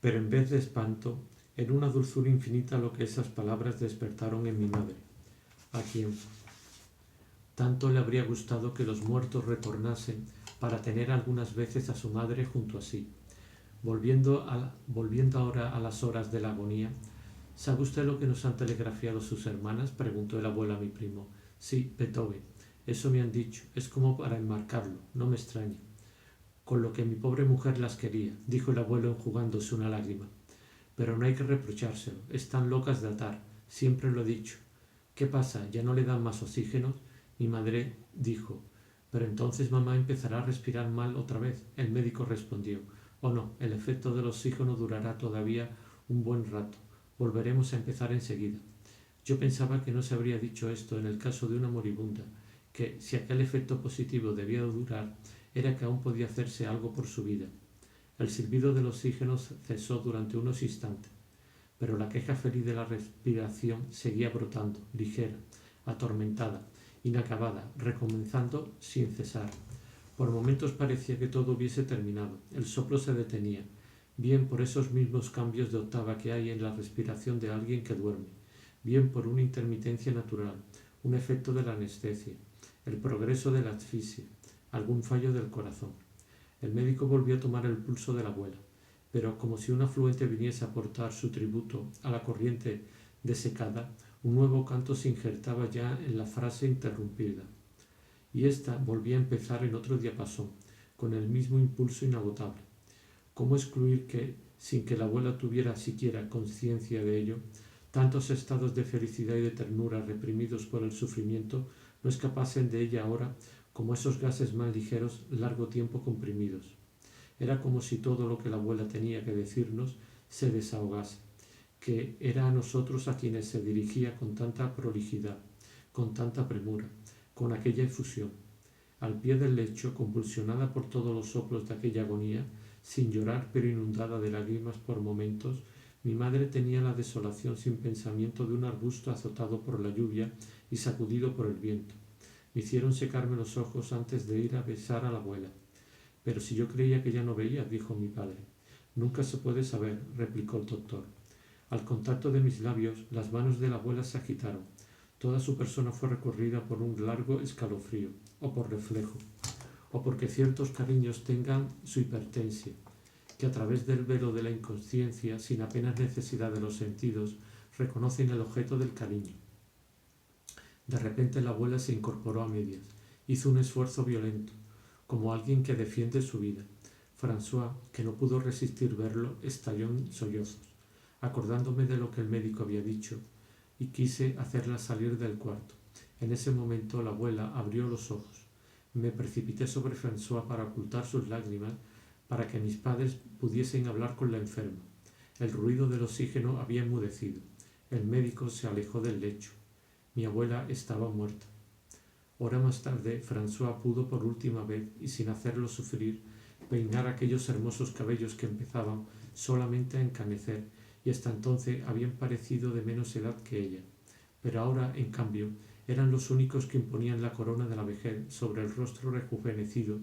pero en vez de espanto, era una dulzura infinita lo que esas palabras despertaron en mi madre, a quien tanto le habría gustado que los muertos retornasen para tener algunas veces a su madre junto a sí. Volviendo ahora a las horas de la agonía, ¿sabe usted lo que nos han telegrafiado sus hermanas?, preguntó el abuelo a mi primo. Sí, Beethoven, eso me han dicho, es como para enmarcarlo, no me extraña. Con lo que mi pobre mujer las quería, dijo el abuelo enjugándose una lágrima. Pero no hay que reprochárselo, están locas de atar, siempre lo he dicho. ¿Qué pasa? ¿Ya no le dan más oxígenos? Mi madre dijo. Pero entonces mamá empezará a respirar mal otra vez. El médico respondió. Oh no, el efecto del oxígeno durará todavía un buen rato. Volveremos a empezar enseguida. Yo pensaba que no se habría dicho esto en el caso de una moribunda, que si aquel efecto positivo debía durar, era que aún podía hacerse algo por su vida. El silbido del oxígeno cesó durante unos instantes, pero la queja feliz de la respiración seguía brotando, ligera, atormentada, inacabada, recomenzando sin cesar. Por momentos parecía que todo hubiese terminado. El soplo se detenía, bien por esos mismos cambios de octava que hay en la respiración de alguien que duerme, bien por una intermitencia natural, un efecto de la anestesia, el progreso de la asfixia, algún fallo del corazón. El médico volvió a tomar el pulso de la abuela, pero como si un afluente viniese a aportar su tributo a la corriente desecada, un nuevo canto se injertaba ya en la frase interrumpida, y ésta volvía a empezar en otro diapasón, con el mismo impulso inagotable. ¿Cómo excluir que, sin que la abuela tuviera siquiera conciencia de ello, tantos estados de felicidad y de ternura reprimidos por el sufrimiento no escapasen de ella ahora como esos gases más ligeros largo tiempo comprimidos? Era como si todo lo que la abuela tenía que decirnos se desahogase, que era a nosotros a quienes se dirigía con tanta prolijidad, con tanta premura, con aquella efusión. Al pie del lecho, convulsionada por todos los soplos de aquella agonía, sin llorar pero inundada de lágrimas por momentos, mi madre tenía la desolación sin pensamiento de un arbusto azotado por la lluvia y sacudido por el viento. Me hicieron secarme los ojos antes de ir a besar a la abuela. Pero si yo creía que ya no veía, dijo mi padre. Nunca se puede saber, replicó el doctor. Al contacto de mis labios, las manos de la abuela se agitaron. Toda su persona fue recorrida por un largo escalofrío, o por reflejo, o porque ciertos cariños tengan su hipertensia, que a través del velo de la inconsciencia, sin apenas necesidad de los sentidos, reconocen el objeto del cariño. De repente la abuela se incorporó a medias, hizo un esfuerzo violento, como alguien que defiende su vida. François, que no pudo resistir verlo, estalló en sollozos, acordándome de lo que el médico había dicho, y quise hacerla salir del cuarto. En ese momento la abuela abrió los ojos. Me precipité sobre François para ocultar sus lágrimas, para que mis padres pudiesen hablar con la enferma. El ruido del oxígeno había enmudecido. El médico se alejó del lecho. Mi abuela estaba muerta. Hora más tarde, François pudo por última vez, y sin hacerlo sufrir, peinar aquellos hermosos cabellos que empezaban solamente a encanecer y hasta entonces habían parecido de menos edad que ella. Pero ahora, en cambio, eran los únicos que imponían la corona de la vejez sobre el rostro rejuvenecido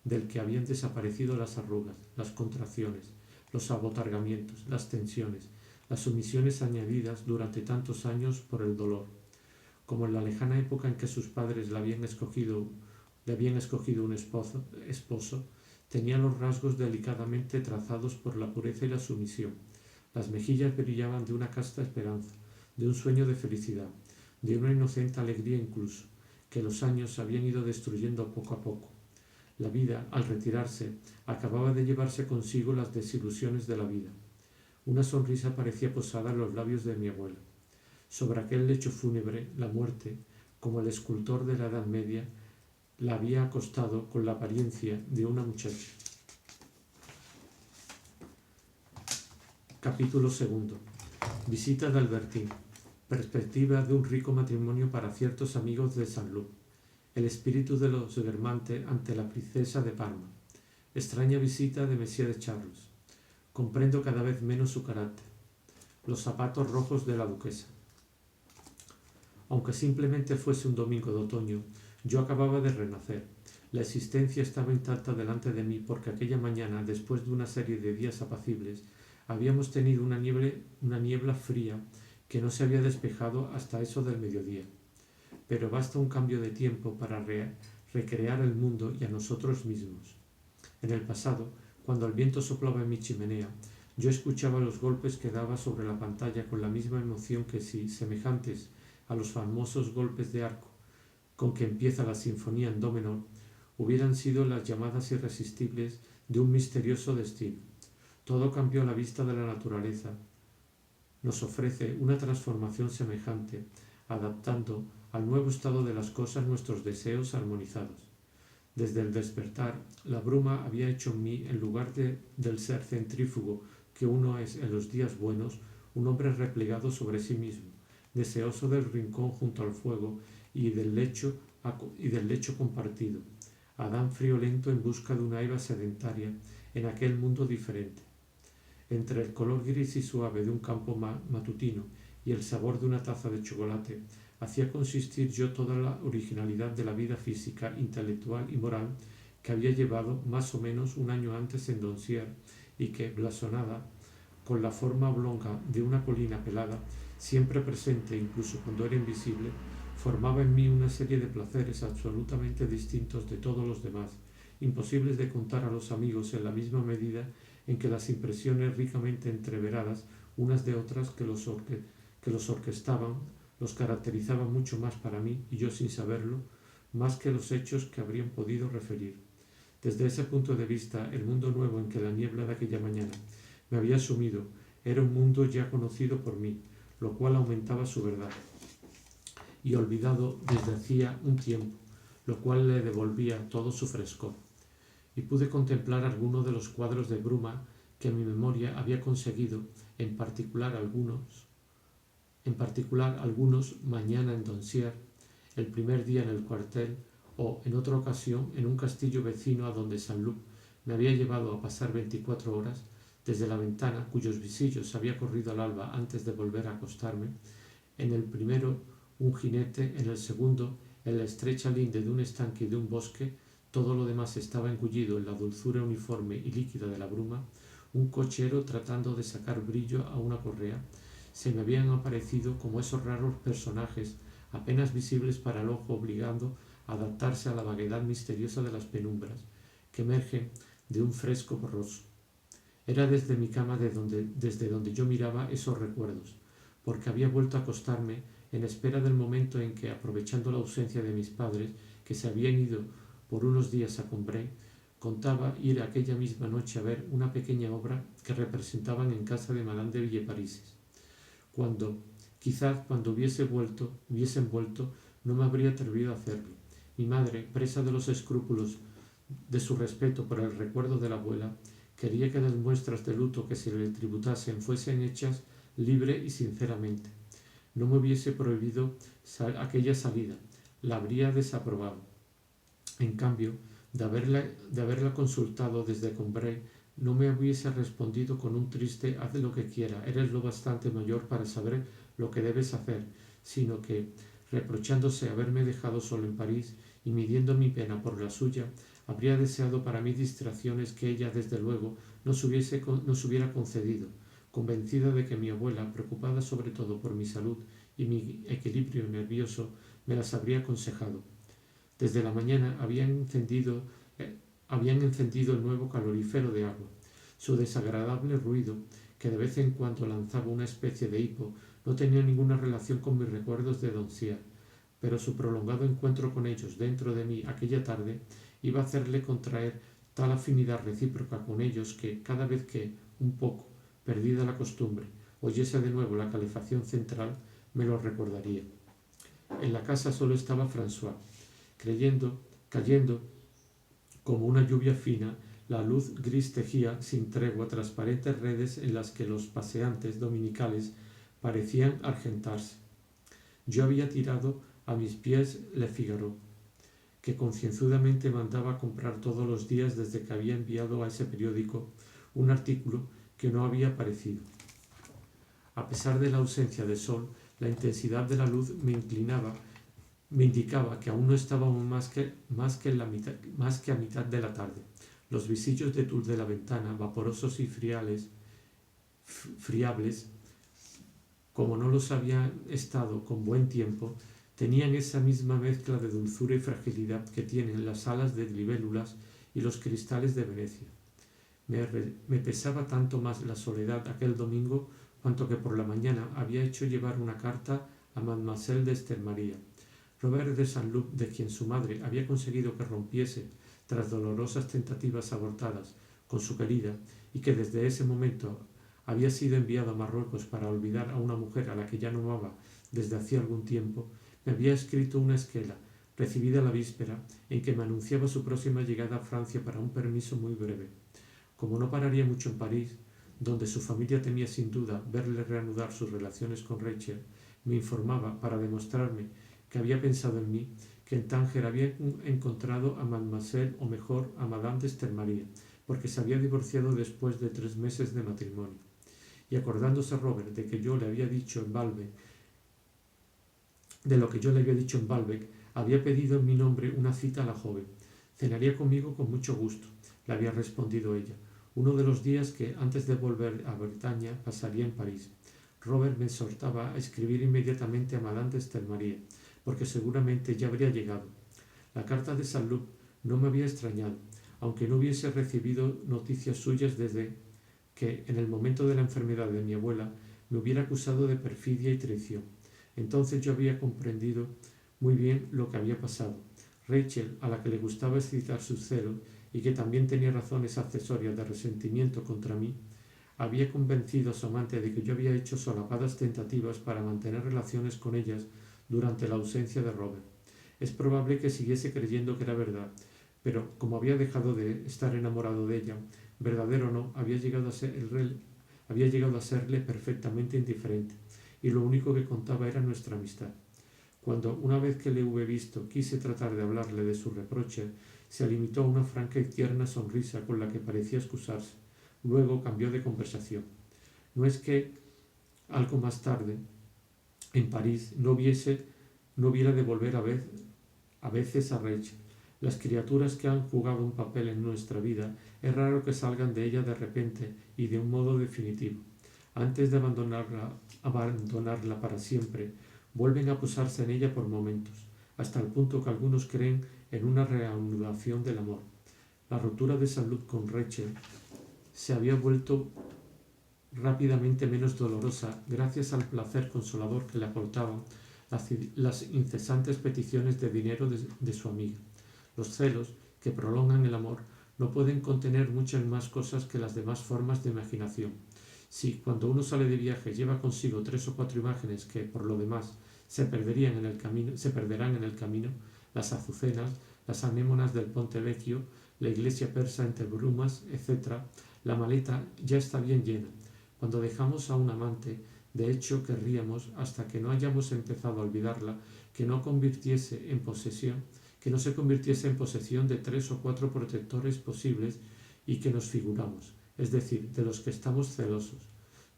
del que habían desaparecido las arrugas, las contracciones, los abotargamientos, las tensiones, las sumisiones añadidas durante tantos años por el dolor. Como en la lejana época en que sus padres le habían escogido un esposo, tenía los rasgos delicadamente trazados por la pureza y la sumisión. Las mejillas brillaban de una casta esperanza, de un sueño de felicidad, de una inocente alegría incluso, que los años habían ido destruyendo poco a poco. La vida, al retirarse, acababa de llevarse consigo las desilusiones de la vida. Una sonrisa parecía posada en los labios de mi abuela. Sobre aquel lecho fúnebre, la muerte, como el escultor de la Edad Media, la había acostado con la apariencia de una muchacha. Capítulo 2. Visita de Albertín. Perspectiva de un rico matrimonio para ciertos amigos de Saint-Lô. El espíritu de los Guermantes ante la princesa de Parma. Extraña visita de Monsieur de Charles. Comprendo cada vez menos su carácter. Los zapatos rojos de la duquesa. Aunque simplemente fuese un domingo de otoño, yo acababa de renacer. La existencia estaba intacta delante de mí porque aquella mañana, después de una serie de días apacibles, Habíamos tenido una niebla fría que no se había despejado hasta eso del mediodía. Pero basta un cambio de tiempo para recrear el mundo y a nosotros mismos. En el pasado, cuando el viento soplaba en mi chimenea, yo escuchaba los golpes que daba sobre la pantalla con la misma emoción que si, semejantes a los famosos golpes de arco con que empieza la sinfonía en do menor, hubieran sido las llamadas irresistibles de un misterioso destino. Todo cambió a la vista de la naturaleza. Nos ofrece una transformación semejante, adaptando al nuevo estado de las cosas nuestros deseos armonizados. Desde el despertar, la bruma había hecho en mí, en lugar del ser centrífugo que uno es en los días buenos, un hombre replegado sobre sí mismo, deseoso del rincón junto al fuego y del lecho compartido. Adán friolento en busca de una Eva sedentaria en aquel mundo diferente. Entre el color gris y suave de un campo matutino y el sabor de una taza de chocolate, hacía consistir yo toda la originalidad de la vida física, intelectual y moral que había llevado más o menos un año antes en Doncier y que, blasonada, con la forma oblonga de una colina pelada, siempre presente incluso cuando era invisible, formaba en mí una serie de placeres absolutamente distintos de todos los demás, imposibles de contar a los amigos en la misma medida en que las impresiones ricamente entreveradas unas de otras que los orquestaban, los caracterizaban mucho más para mí, y yo sin saberlo, más que los hechos que habrían podido referir. Desde ese punto de vista, el mundo nuevo en que la niebla de aquella mañana me había sumido era un mundo ya conocido por mí, lo cual aumentaba su verdad, y olvidado desde hacía un tiempo, lo cual le devolvía todo su frescor. Y pude contemplar algunos de los cuadros de bruma que mi memoria había conseguido, en particular algunos mañana en Doncier, el primer día en el cuartel, o en otra ocasión en un castillo vecino a donde Saint-Loup me había llevado a pasar 24 horas, desde la ventana, cuyos visillos había corrido al alba antes de volver a acostarme. En el primero un jinete, en el segundo, en la estrecha linde de un estanque y de un bosque, todo lo demás estaba engullido en la dulzura uniforme y líquida de la bruma, un cochero tratando de sacar brillo a una correa. Se me habían aparecido como esos raros personajes apenas visibles para el ojo, obligando a adaptarse a la vaguedad misteriosa de las penumbras que emergen de un fresco borroso. Era desde mi cama desde donde yo miraba esos recuerdos, porque había vuelto a acostarme en espera del momento en que, aprovechando la ausencia de mis padres, que se habían ido por unos días a Combray, contaba ir aquella misma noche a ver una pequeña obra que representaban en casa de Madame de Villeparisis. Quizás cuando hubiesen vuelto, no me habría atrevido a hacerlo. Mi madre, presa de los escrúpulos de su respeto por el recuerdo de la abuela, quería que las muestras de luto que se le tributasen fuesen hechas libre y sinceramente. No me hubiese prohibido aquella salida, la habría desaprobado. En cambio, de haberla consultado desde Combray, no me hubiese respondido con un triste haz lo que quiera, eres lo bastante mayor para saber lo que debes hacer, sino que, reprochándose haberme dejado solo en París y midiendo mi pena por la suya, habría deseado para mí distracciones que ella, desde luego, nos hubiera concedido, convencida de que mi abuela, preocupada sobre todo por mi salud y mi equilibrio nervioso, me las habría aconsejado. Desde la mañana habían encendido el nuevo calorífero de agua. Su desagradable ruido, que de vez en cuando lanzaba una especie de hipo, no tenía ninguna relación con mis recuerdos de Doncier, pero su prolongado encuentro con ellos dentro de mí aquella tarde iba a hacerle contraer tal afinidad recíproca con ellos que, cada vez que, un poco, perdida la costumbre, oyese de nuevo la calefacción central, me lo recordaría. En la casa solo estaba François. Cayendo como una lluvia fina, la luz gris tejía sin tregua transparentes redes en las que los paseantes dominicales parecían argentarse. Yo había tirado a mis pies Le Figaro, que concienzudamente mandaba comprar todos los días desde que había enviado a ese periódico un artículo que no había aparecido. A pesar de la ausencia de sol, la intensidad de la luz me indicaba que aún no estábamos más que a mitad de la tarde. Los visillos de tul de la ventana, vaporosos y friables, como no los habían estado con buen tiempo, tenían esa misma mezcla de dulzura y fragilidad que tienen las alas de libélulas y los cristales de Venecia. Me pesaba tanto más la soledad aquel domingo cuanto que por la mañana había hecho llevar una carta a Mademoiselle de Stermaria. Robert de Saint-Loup, de quien su madre había conseguido que rompiese, tras dolorosas tentativas abortadas, con su querida, y que desde ese momento había sido enviado a Marruecos para olvidar a una mujer a la que ya no amaba desde hacía algún tiempo, me había escrito una esquela, recibida la víspera, en que me anunciaba su próxima llegada a Francia para un permiso muy breve. Como no pararía mucho en París, donde su familia temía sin duda verle reanudar sus relaciones con Rachel, me informaba, para demostrarme que había pensado en mí, que en Tánger había encontrado a Mademoiselle, o mejor, a Madame de Stermaria, porque se había divorciado después de 3 meses de matrimonio. Y acordándose Robert de lo que yo le había dicho en Baalbek, había pedido en mi nombre una cita a la joven. Cenaría conmigo con mucho gusto, le había respondido ella, uno de los días que, antes de volver a Bretaña, pasaría en París. Robert me exhortaba a escribir inmediatamente a Madame de Stermaria, porque seguramente ya habría llegado. La carta de Saint-Loup no me había extrañado, aunque no hubiese recibido noticias suyas desde que, en el momento de la enfermedad de mi abuela, me hubiera acusado de perfidia y traición. Entonces yo había comprendido muy bien lo que había pasado. Rachel, a la que le gustaba excitar sus celos y que también tenía razones accesorias de resentimiento contra mí, había convencido a su amante de que yo había hecho solapadas tentativas para mantener relaciones con ellas durante la ausencia de Robert. Es probable que siguiese creyendo que era verdad, pero como había dejado de estar enamorado de ella, verdadero o no, había llegado a serle perfectamente indiferente, y lo único que contaba era nuestra amistad. Cuando, una vez que le hube visto, quise tratar de hablarle de su reproche, se limitó a una franca y tierna sonrisa con la que parecía excusarse. Luego cambió de conversación. No es que, algo más tarde, en París, no hubiera de volver a veces a Rachel. Las criaturas que han jugado un papel en nuestra vida es raro que salgan de ella de repente y de un modo definitivo. Antes de abandonarla para siempre, vuelven a posarse en ella por momentos, hasta el punto que algunos creen en una reanudación del amor. La ruptura de salud con Rachel se había vuelto rápidamente menos dolorosa gracias al placer consolador que le aportaban las incesantes peticiones de dinero de su amiga. Los celos, que prolongan el amor, no pueden contener muchas más cosas que las demás formas de imaginación. Si, cuando uno sale de viaje, lleva consigo 3 o 4 imágenes que, por lo demás, se perderán en el camino, las azucenas, las anémonas del Ponte Vecchio, la iglesia persa entre brumas, etc., la maleta ya está bien llena. Cuando dejamos a un amante, de hecho querríamos, hasta que no hayamos empezado a olvidarla, que no se convirtiese en posesión de 3 o 4 protectores posibles y que nos figuramos, es decir, de los que estamos celosos.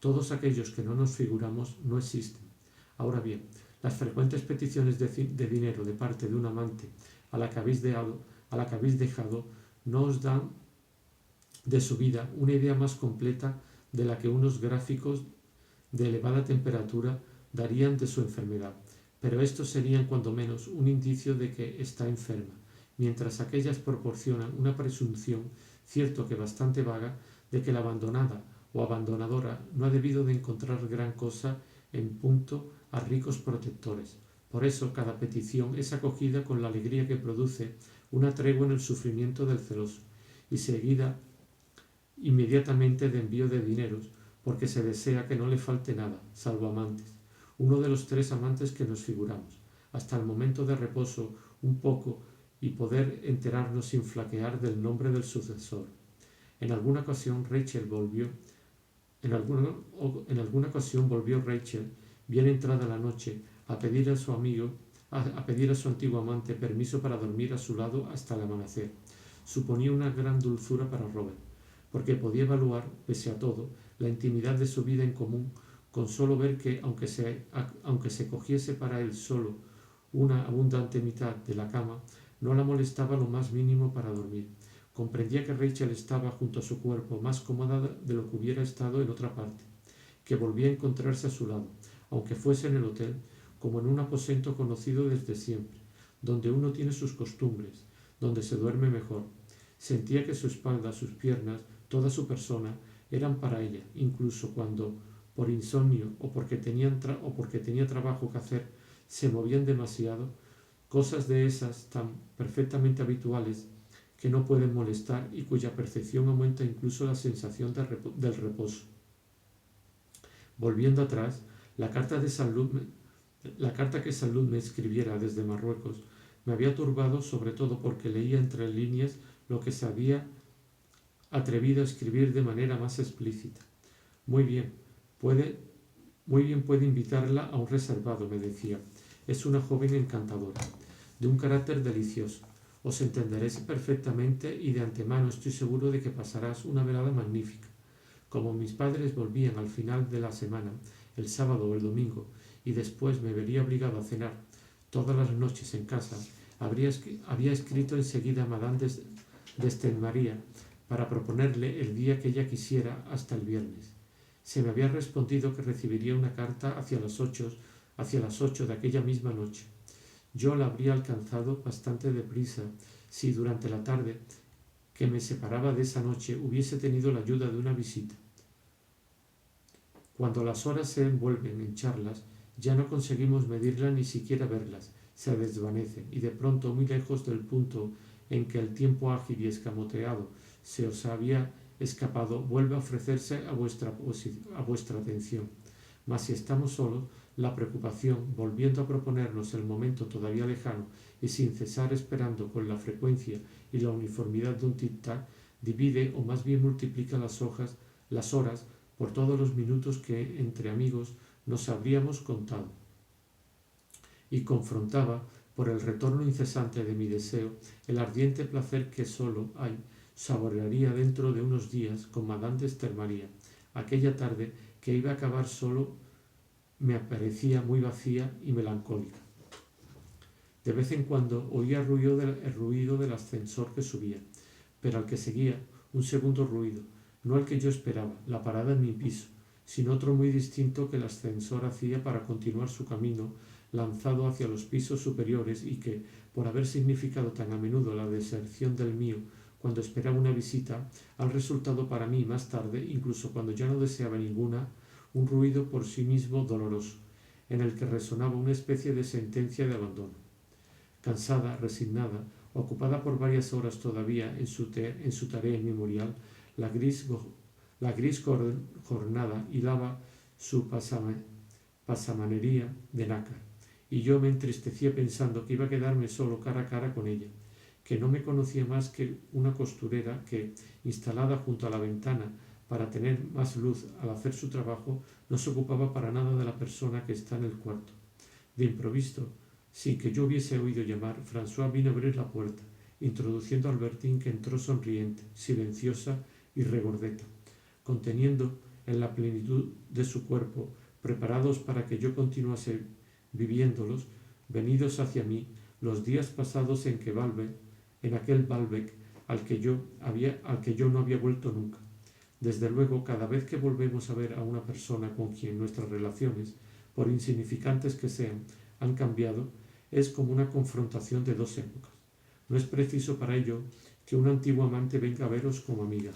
Todos aquellos que no nos figuramos no existen. Ahora bien, las frecuentes peticiones de dinero de parte de un amante a la que habéis dejado no os dan de su vida una idea más completa de la que unos gráficos de elevada temperatura darían de su enfermedad, pero estos serían cuando menos un indicio de que está enferma, mientras aquellas proporcionan una presunción, cierto que bastante vaga, de que la abandonada o abandonadora no ha debido de encontrar gran cosa en punto a ricos protectores. Por eso cada petición es acogida con la alegría que produce una tregua en el sufrimiento del celoso, y seguida inmediatamente de envío de dineros, porque se desea que no le falte nada, salvo amantes, uno de los 3 amantes que nos figuramos, hasta el momento de reposo un poco y poder enterarnos sin flaquear del nombre del sucesor. En alguna ocasión volvió Rachel, bien entrada la noche, a pedir a su antiguo amante permiso para dormir a su lado hasta el amanecer. Suponía una gran dulzura para Robert, porque podía evaluar, pese a todo, la intimidad de su vida en común, con solo ver que, aunque se cogiese para él solo una abundante mitad de la cama, no la molestaba lo más mínimo para dormir. Comprendía que Rachel estaba junto a su cuerpo más cómoda de lo que hubiera estado en otra parte. que volvía a encontrarse a su lado, aunque fuese en el hotel, como en un aposento conocido desde siempre, donde uno tiene sus costumbres, donde se duerme mejor. Sentía que su espalda, sus piernas, toda su persona eran para ella, incluso cuando, por insomnio o porque tenía trabajo que hacer, se movían demasiado, cosas de esas tan perfectamente habituales que no pueden molestar y cuya percepción aumenta incluso la sensación del reposo. Volviendo atrás, la carta que Salud me escribiera desde Marruecos me había turbado, sobre todo porque leía entre líneas lo que se había atrevido a escribir de manera más explícita. Muy bien puede invitarla a un reservado, me decía. Es una joven encantadora, de un carácter delicioso. Os entenderéis perfectamente y de antemano estoy seguro de que pasarás una velada magnífica. Como mis padres volvían al final de la semana, el sábado o el domingo, y después me vería obligado a cenar todas las noches en casa, había escrito enseguida a Madame de Stenmaria para proponerle el día que ella quisiera hasta el viernes. Se me había respondido que recibiría una carta hacia las 8 de aquella misma noche. Yo la habría alcanzado bastante deprisa si durante la tarde que me separaba de esa noche hubiese tenido la ayuda de una visita. Cuando las horas se envuelven en charlas, ya no conseguimos medirlas ni siquiera verlas, se desvanecen, y de pronto, muy lejos del punto en que el tiempo ágil y escamoteado se os había escapado, vuelve a ofrecerse a vuestra atención. Mas si estamos solos, la preocupación, volviendo a proponernos el momento todavía lejano y sin cesar esperando con la frecuencia y la uniformidad de un tic-tac, divide o más bien multiplica las horas por todos los minutos que entre amigos nos habríamos contado. Y confrontaba, por el retorno incesante de mi deseo, el ardiente placer que solo saborearía dentro de unos días con Madame de Stenmaria. Aquella tarde que iba a acabar solo me aparecía muy vacía y melancólica. De vez en cuando oía el ruido del ascensor que subía, pero al que seguía un segundo ruido, no el que yo esperaba, la parada en mi piso, sino otro muy distinto que el ascensor hacía para continuar su camino lanzado hacia los pisos superiores y que, por haber significado tan a menudo la deserción del mío cuando esperaba una visita, ha resultado para mí más tarde, incluso cuando ya no deseaba ninguna, un ruido por sí mismo doloroso, en el que resonaba una especie de sentencia de abandono. Cansada, resignada, ocupada por varias horas todavía en su tarea inmemorial, la gris jornada hilaba su pasamanería de nácar, y yo me entristecía pensando que iba a quedarme solo cara a cara con ella, que no me conocía más que una costurera que, instalada junto a la ventana para tener más luz al hacer su trabajo, no se ocupaba para nada de la persona que está en el cuarto. De improviso, sin que yo hubiese oído llamar, François vino a abrir la puerta, introduciendo a Albertine, que entró sonriente, silenciosa y regordeta, conteniendo en la plenitud de su cuerpo, preparados para que yo continuase viviéndolos, venidos hacia mí, los días pasados en aquel Baalbec al que yo no había vuelto nunca. Desde luego, cada vez que volvemos a ver a una persona con quien nuestras relaciones, por insignificantes que sean, han cambiado, es como una confrontación de dos épocas. No es preciso para ello que un antiguo amante venga a veros como amiga.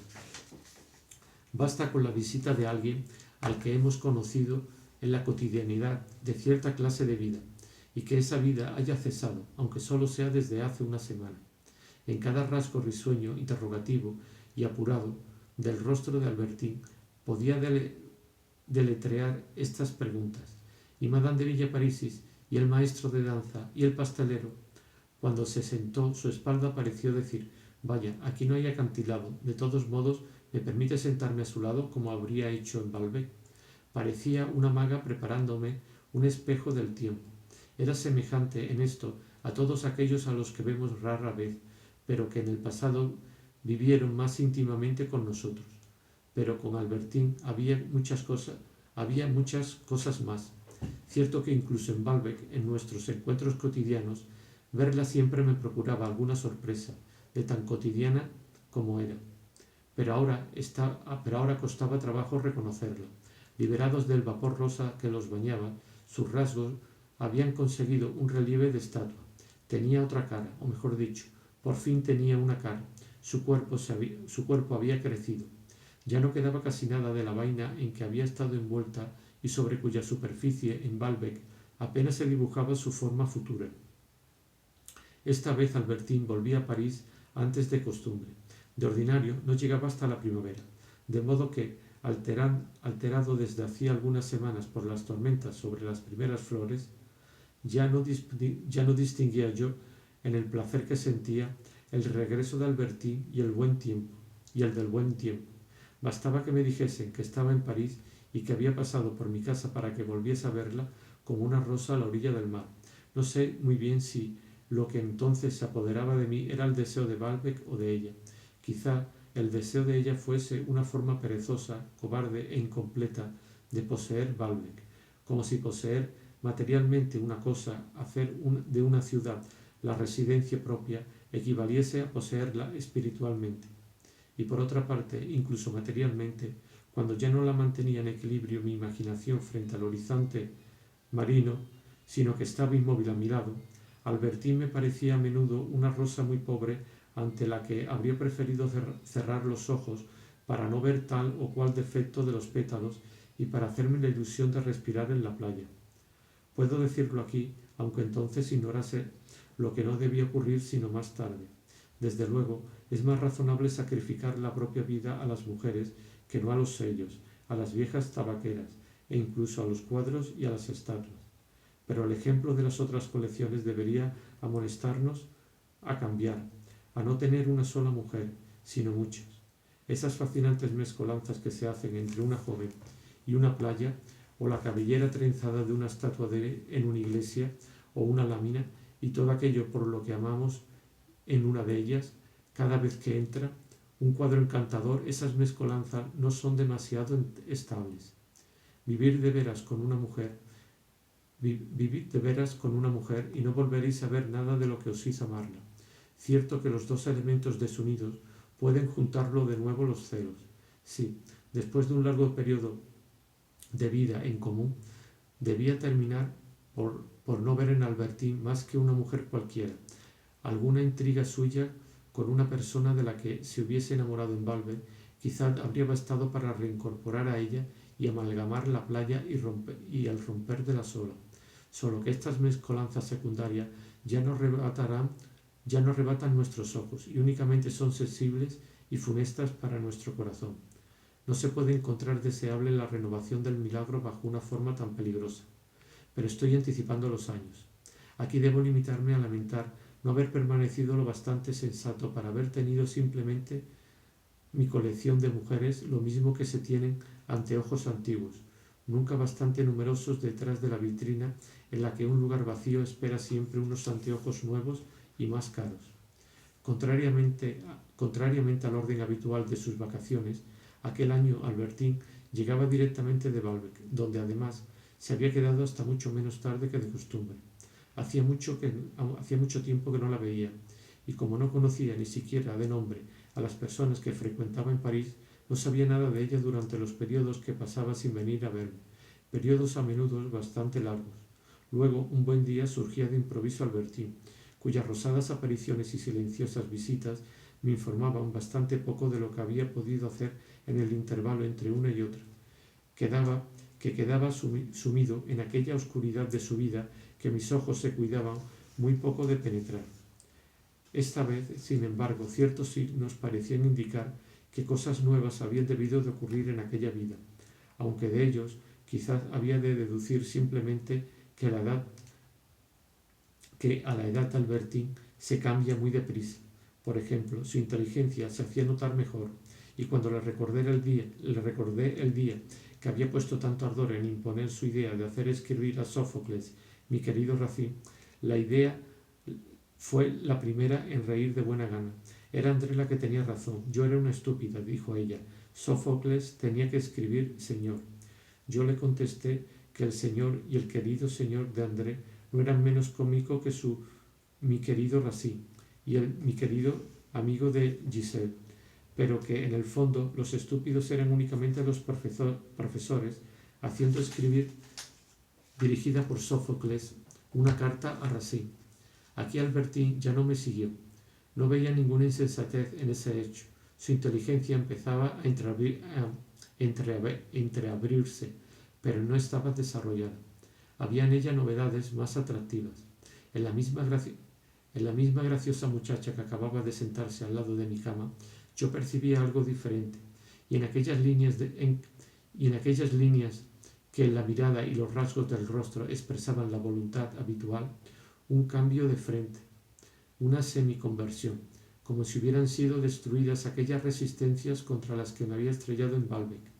Basta con la visita de alguien al que hemos conocido en la cotidianidad de cierta clase de vida, y que esa vida haya cesado, aunque solo sea desde hace una semana. En cada rasgo risueño, interrogativo y apurado del rostro de Albertine podía deletrear estas preguntas, y Madame de Villeparisis, y el maestro de danza, y el pastelero. Cuando se sentó, su espalda pareció decir: vaya, aquí no hay acantilado, de todos modos me permite sentarme a su lado como habría hecho en Baalbec. Parecía una maga preparándome un espejo del tiempo. Era semejante en esto a todos aquellos a los que vemos rara vez, pero que en el pasado vivieron más íntimamente con nosotros. Pero con Albertine había muchas cosas más. Cierto que incluso en Baalbec, en nuestros encuentros cotidianos, verla siempre me procuraba alguna sorpresa, de tan cotidiana como era. Pero ahora costaba trabajo reconocerla. Liberados del vapor rosa que los bañaba, sus rasgos habían conseguido un relieve de estatua. Tenía otra cara, o mejor dicho, por fin tenía una cara. Su cuerpo había crecido. Ya no quedaba casi nada de la vaina en que había estado envuelta y sobre cuya superficie, en Baalbek, apenas se dibujaba su forma futura. Esta vez Albertine volvía a París antes de costumbre. De ordinario no llegaba hasta la primavera, de modo que, alterado desde hacía algunas semanas por las tormentas sobre las primeras flores, ya no distinguía yo en el placer que sentía el regreso de Albertine y el del buen tiempo. Bastaba que me dijesen que estaba en París y que había pasado por mi casa para que volviese a verla como una rosa a la orilla del mar. No sé muy bien si lo que entonces se apoderaba de mí era el deseo de Baalbek o de ella. Quizá el deseo de ella fuese una forma perezosa, cobarde e incompleta de poseer Baalbek, como si poseer materialmente una cosa, hacer de una ciudad la residencia propia, equivaliese a poseerla espiritualmente. Y por otra parte, incluso materialmente, cuando ya no la mantenía en equilibrio mi imaginación frente al horizonte marino, sino que estaba inmóvil a mi lado, Albertine me parecía a menudo una rosa muy pobre ante la que habría preferido cerrar los ojos para no ver tal o cual defecto de los pétalos y para hacerme la ilusión de respirar en la playa. Puedo decirlo aquí, aunque entonces ignorase lo que no debía ocurrir sino más tarde. Desde luego, es más razonable sacrificar la propia vida a las mujeres que no a los sellos, a las viejas tabaqueras e incluso a los cuadros y a las estatuas. Pero el ejemplo de las otras colecciones debería amonestarnos a cambiar, a no tener una sola mujer, sino muchas. Esas fascinantes mezcolanzas que se hacen entre una joven y una playa, o la cabellera trenzada de una estatua en una iglesia, o una lámina, y todo aquello por lo que amamos en una de ellas, cada vez que entra un cuadro encantador, esas mezcolanzas no son demasiado estables. Vivid de veras con una mujer y no volveréis a ver nada de lo que os hizo amarla. Cierto que los dos elementos desunidos pueden juntarlo de nuevo los celos. Sí, después de un largo periodo de vida en común, debía terminar por no ver en Albertine más que una mujer cualquiera, alguna intriga suya con una persona de la que se hubiese enamorado en Baalbek, quizá habría bastado para reincorporar a ella y amalgamar la playa y el romper de las olas. Solo que estas mezcolanzas secundarias ya no arrebatan nuestros ojos y únicamente son sensibles y funestas para nuestro corazón. No se puede encontrar deseable la renovación del milagro bajo una forma tan peligrosa. Pero estoy anticipando los años. Aquí debo limitarme a lamentar no haber permanecido lo bastante sensato para haber tenido simplemente mi colección de mujeres, lo mismo que se tienen anteojos antiguos, nunca bastante numerosos detrás de la vitrina en la que un lugar vacío espera siempre unos anteojos nuevos y más caros. Contrariamente al orden habitual de sus vacaciones, aquel año Albertine llegaba directamente de Baalbek, donde además se había quedado hasta mucho menos tarde que de costumbre. Hacía mucho tiempo que no la veía, y como no conocía ni siquiera de nombre a las personas que frecuentaba en París, no sabía nada de ella durante los periodos que pasaba sin venir a verme, periodos a menudo bastante largos. Luego, un buen día surgía de improviso Albertine, cuyas rosadas apariciones y silenciosas visitas me informaban bastante poco de lo que había podido hacer en el intervalo entre una y otra. Quedaba sumido en aquella oscuridad de su vida que mis ojos se cuidaban muy poco de penetrar. Esta vez, sin embargo, ciertos signos parecían indicar que cosas nuevas habían debido de ocurrir en aquella vida, aunque de ellos quizás había de deducir simplemente que a la edad de Albertine se cambia muy deprisa. Por ejemplo, su inteligencia se hacía notar mejor, y cuando le recordé el día que había puesto tanto ardor en imponer su idea de hacer escribir a Sófocles, mi querido Racine, la idea fue la primera en reír de buena gana. Era André la que tenía razón. Yo era una estúpida, dijo ella. Sófocles tenía que escribir señor. Yo le contesté que el señor y el querido señor de André no eran menos cómicos que mi querido Racine y mi querido amigo de Giselle, pero que en el fondo los estúpidos eran únicamente los profesores haciendo escribir, dirigida por Sófocles, una carta a Racine. Aquí Albertine ya no me siguió. No veía ninguna insensatez en ese hecho. Su inteligencia empezaba a entreabrirse, pero no estaba desarrollada. Había en ella novedades más atractivas. En la misma graciosa muchacha que acababa de sentarse al lado de mi cama, yo percibía algo diferente, y en aquellas líneas que la mirada y los rasgos del rostro expresaban la voluntad habitual, un cambio de frente, una semiconversión, como si hubieran sido destruidas aquellas resistencias contra las que me había estrellado en Baalbek,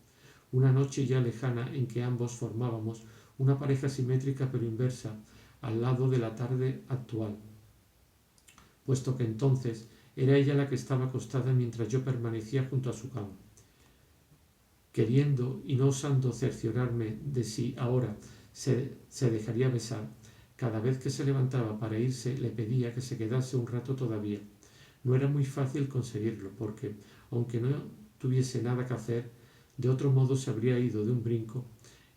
una noche ya lejana en que ambos formábamos una pareja simétrica pero inversa al lado de la tarde actual, puesto que entonces era ella la que estaba acostada mientras yo permanecía junto a su cama. Queriendo y no osando cerciorarme de si ahora se dejaría besar, cada vez que se levantaba para irse le pedía que se quedase un rato todavía. No era muy fácil conseguirlo, porque, aunque no tuviese nada que hacer, de otro modo se habría ido de un brinco.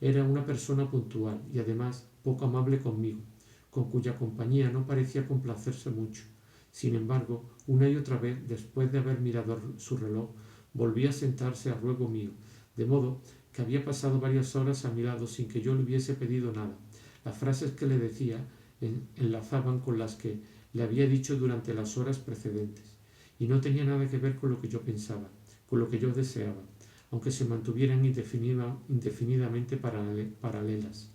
Era una persona puntual y además poco amable conmigo, con cuya compañía no parecía complacerse mucho. Sin embargo, una y otra vez, después de haber mirado su reloj, volvía a sentarse a ruego mío, de modo que había pasado varias horas a mi lado sin que yo le hubiese pedido nada. Las frases que le decía enlazaban con las que le había dicho durante las horas precedentes, y no tenía nada que ver con lo que yo pensaba, con lo que yo deseaba, aunque se mantuvieran indefinidamente paralelas.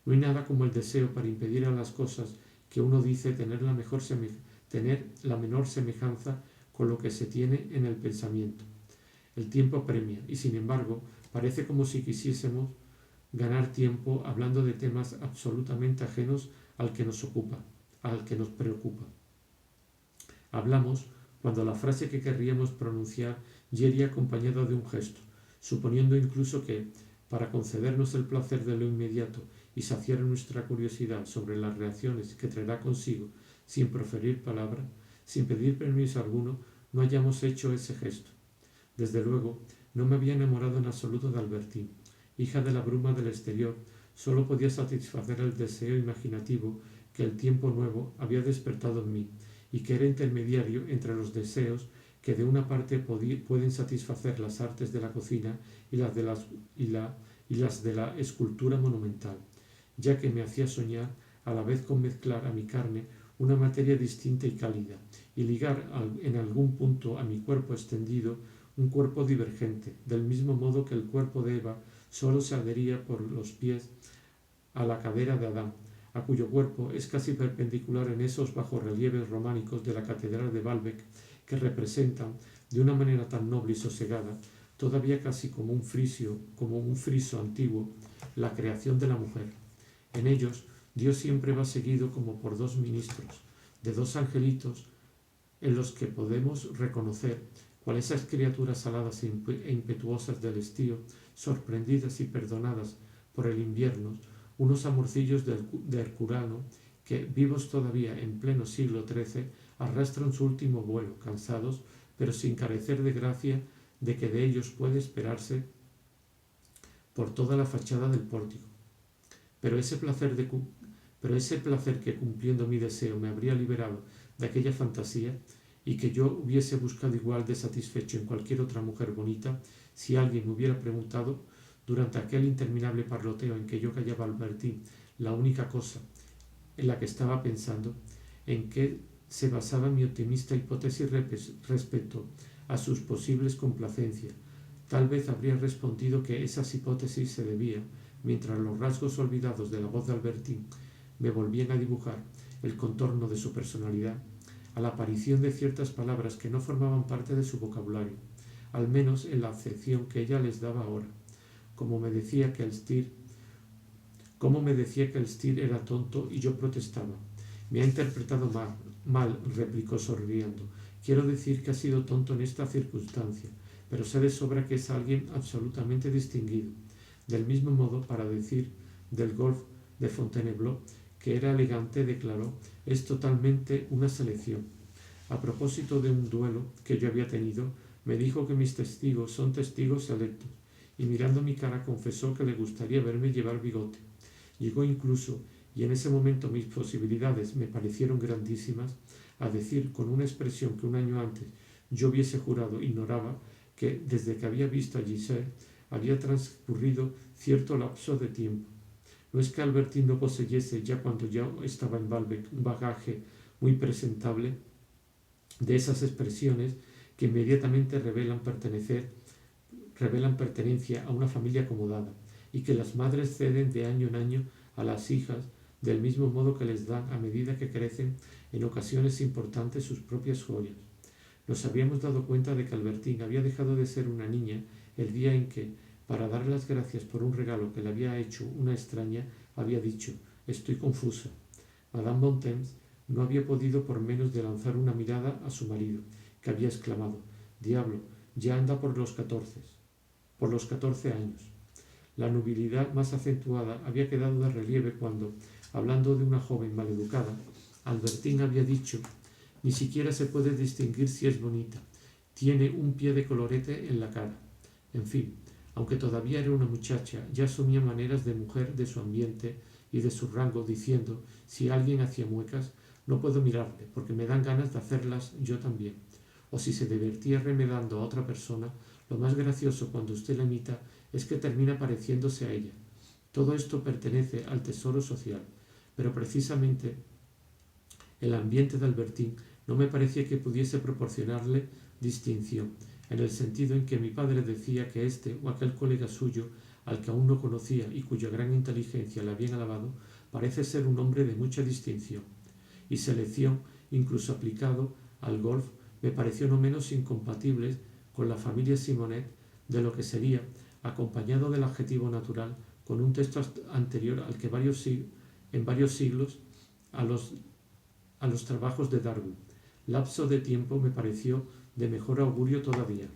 No hay nada como el deseo para impedir a las cosas que uno dice tener la menor semejanza con lo que se tiene en el pensamiento. El tiempo premia, y sin embargo parece como si quisiésemos ganar tiempo hablando de temas absolutamente ajenos al que nos preocupa. Hablamos cuando la frase que querríamos pronunciar iría acompañada de un gesto, suponiendo incluso que, para concedernos el placer de lo inmediato y saciar nuestra curiosidad sobre las reacciones que traerá consigo, sin proferir palabra, sin pedir permiso alguno, no hayamos hecho ese gesto. Desde luego, no me había enamorado en absoluto de Albertine. Hija de la bruma del exterior, solo podía satisfacer el deseo imaginativo que el tiempo nuevo había despertado en mí, y que era intermediario entre los deseos que de una parte pueden satisfacer las artes de la cocina y las de la escultura monumental, ya que me hacía soñar a la vez con mezclar a mi carne una materia distinta y cálida, y ligar en algún punto a mi cuerpo extendido un cuerpo divergente, del mismo modo que el cuerpo de Eva solo se adhería por los pies a la cadera de Adán, a cuyo cuerpo es casi perpendicular en esos bajorrelieves románicos de la catedral de Baalbek, que representan, de una manera tan noble y sosegada, todavía casi como un friso antiguo, la creación de la mujer. En ellos, Dios siempre va seguido como por dos ministros, de dos angelitos, en los que podemos reconocer cual esas criaturas aladas e impetuosas del estío, sorprendidas y perdonadas por el invierno, unos amorcillos de Herculano que, vivos todavía en pleno siglo XIII, arrastran su último vuelo, cansados, pero sin carecer de gracia de que de ellos puede esperarse por toda la fachada del pórtico. Pero ese placer que, cumpliendo mi deseo, me habría liberado de aquella fantasía, y que yo hubiese buscado igual de satisfecho en cualquier otra mujer bonita, si alguien me hubiera preguntado, durante aquel interminable parloteo en que yo callaba al Albertine, la única cosa en la que estaba pensando, en qué se basaba mi optimista hipótesis respecto a sus posibles complacencias, tal vez habría respondido que esas hipótesis se debían, mientras los rasgos olvidados de la voz de Albertine me volvían a dibujar el contorno de su personalidad, a la aparición de ciertas palabras que no formaban parte de su vocabulario, al menos en la acepción que ella les daba ahora, como me decía que el Stier era tonto, y yo protestaba. Me ha interpretado mal, replicó sonriendo. Quiero decir que ha sido tonto en esta circunstancia, pero sé de sobra que es alguien absolutamente distinguido. Del mismo modo, para decir del golf de Fontainebleau, que era elegante, declaró, es totalmente una selección. A propósito de un duelo que yo había tenido, me dijo que mis testigos son testigos selectos, y mirando mi cara confesó que le gustaría verme llevar bigote. Llegó incluso, y en ese momento mis posibilidades me parecieron grandísimas, a decir con una expresión que un año antes yo hubiese jurado ignoraba, que desde que había visto a Giselle había transcurrido cierto lapso de tiempo. No es que Albertine no poseyese, ya cuando ya estaba en Baalbek, un bagaje muy presentable de esas expresiones que inmediatamente revelan pertenencia a una familia acomodada, y que las madres ceden de año en año a las hijas del mismo modo que les dan a medida que crecen en ocasiones importantes sus propias joyas. Nos habíamos dado cuenta de que Albertine había dejado de ser una niña el día en que, para dar las gracias por un regalo que le había hecho una extraña, había dicho: «Estoy confusa». Madame Bontemps no había podido por menos de lanzar una mirada a su marido, que había exclamado: «Diablo, ya anda por los 14 años». La nubilidad más acentuada había quedado de relieve cuando, hablando de una joven maleducada, Albertine había dicho: «Ni siquiera se puede distinguir si es bonita. Tiene un pie de colorete en la cara». En fin, aunque todavía era una muchacha, ya asumía maneras de mujer de su ambiente y de su rango, diciendo: «Si alguien hacía muecas, no puedo mirarle, porque me dan ganas de hacerlas yo también». O si se divertía remedando a otra persona, lo más gracioso cuando usted la imita es que termina pareciéndose a ella. Todo esto pertenece al tesoro social, pero precisamente el ambiente de Albertine no me parecía que pudiese proporcionarle distinción, en el sentido en que mi padre decía que este o aquel colega suyo, al que aún no conocía y cuya gran inteligencia le habían alabado, parece ser un hombre de mucha distinción y selección, incluso aplicado al golf, me pareció no menos incompatible con la familia Simonet de lo que sería, acompañado del adjetivo natural, con un texto anterior al que en varios siglos a los trabajos de Darwin. Lapso de tiempo me pareció de mejor augurio todavía.